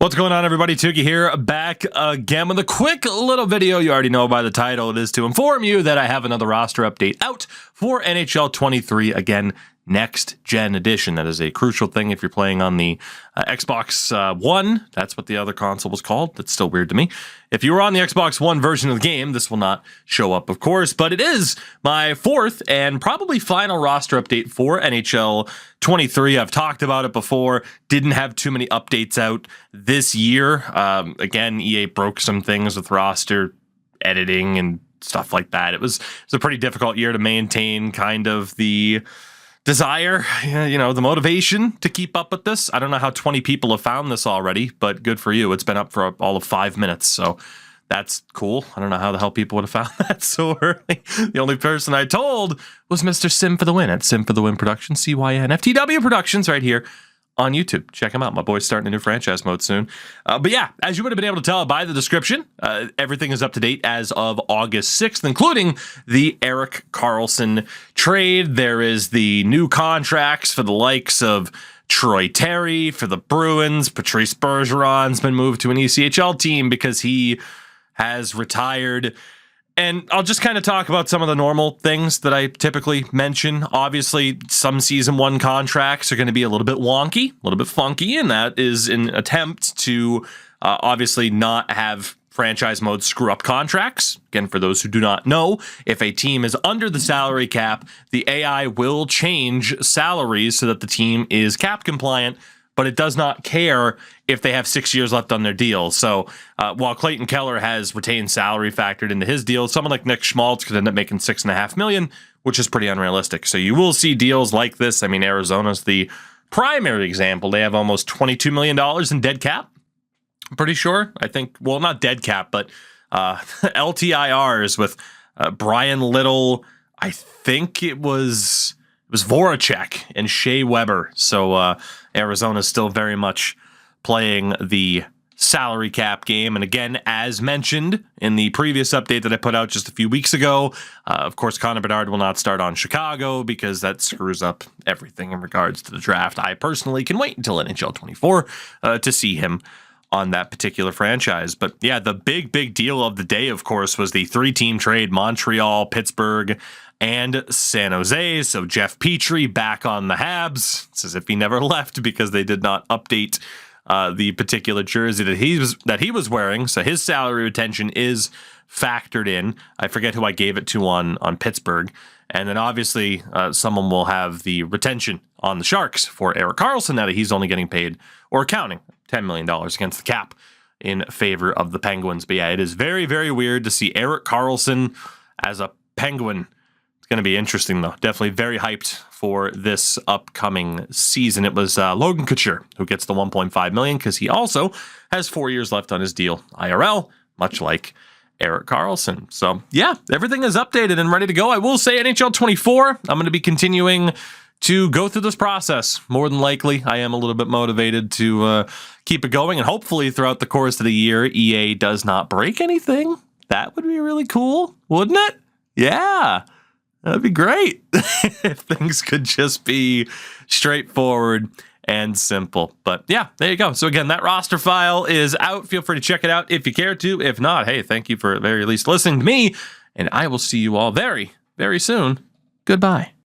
What's going on, everybody? Tougie here, back again with a quick little video. You already know by the title, it is to inform you that I have another roster update out for NHL 23, again, Next Gen Edition. That is a crucial thing if you're playing on the Xbox One. That's what the other console was called. That's still weird to me. If you were on the Xbox One version of the game, this will not show up, of course, but it is my fourth and probably final roster update for NHL 23. I've talked about it before. Didn't have too many updates out this year. Again, EA broke some things with roster editing and stuff like that. It was a pretty difficult year to maintain kind of the desire, the motivation to keep up with this. I don't know how 20 people have found this already, but good for you. It's been up for all of 5 minutes, so that's cool. I don't know how the hell people would have found that so early. The only person I told was Mr. Sim for the Win at Sim for the Win Productions, CYNFTW Productions, right here on YouTube. Check him out. My boy's starting a new franchise mode soon. But yeah, as you would have been able to tell by the description, everything is up to date as of August 6th, including the Erik Karlsson trade. There is the new contracts for the likes of Troy Terry for the Bruins. Patrice Bergeron's been moved to an ECHL team because he has retired. And I'll just kind of talk about some of the normal things that I typically mention. Obviously, some Season 1 contracts are going to be a little bit wonky, a little bit funky, and that is an attempt to obviously not have franchise mode screw up contracts. Again, for those who do not know, if a team is under the salary cap, the AI will change salaries so that the team is cap compliant, but it does not care if they have 6 years left on their deal. So while Clayton Keller has retained salary factored into his deal, someone like Nick Schmaltz could end up making $6.5 million, which is pretty unrealistic. So you will see deals like this. I mean, Arizona's the primary example. They have almost $22 million in dead cap. I'm pretty sure. I think, well, not dead cap, but LTIRs with Brian Little. I think it was Voracek and Shea Weber. So Arizona's still very much playing the salary cap game. And again, as mentioned in the previous update that I put out just a few weeks ago, of course, Connor Bedard will not start on Chicago because that screws up everything in regards to the draft. I personally can wait until NHL 24 to see him on that particular franchise. But yeah, the big deal of the day, of course, was the 3-team trade: Montreal, Pittsburgh, and San Jose. So Jeff Petrie back on the Habs. It's as if he never left because they did not update the particular jersey that he was wearing. So his salary retention is factored in. I forget who I gave it to on Pittsburgh. And then obviously someone will have the retention on the Sharks for Erik Karlsson now that he's only getting paid or counting $10 million against the cap in favor of the Penguins. But yeah, it is very, very weird to see Erik Karlsson as a Penguin. It's going to be interesting, though. Definitely very hyped for this upcoming season. It was Logan Couture who gets the $1.5 million because he also has 4 years left on his deal IRL, much like Erik Karlsson. So yeah, everything is updated and ready to go. I will say NHL 24, I'm going to be continuing to go through this process. More than likely, I am a little bit motivated to keep it going, and hopefully throughout the course of the year, EA does not break anything. That would be really cool, wouldn't it? Yeah. That'd be great if things could just be straightforward and simple. But yeah, there you go. So again, that roster file is out. Feel free to check it out if you care to. If not, hey, thank you for at the very least listening to me, and I will see you all very, very soon. Goodbye.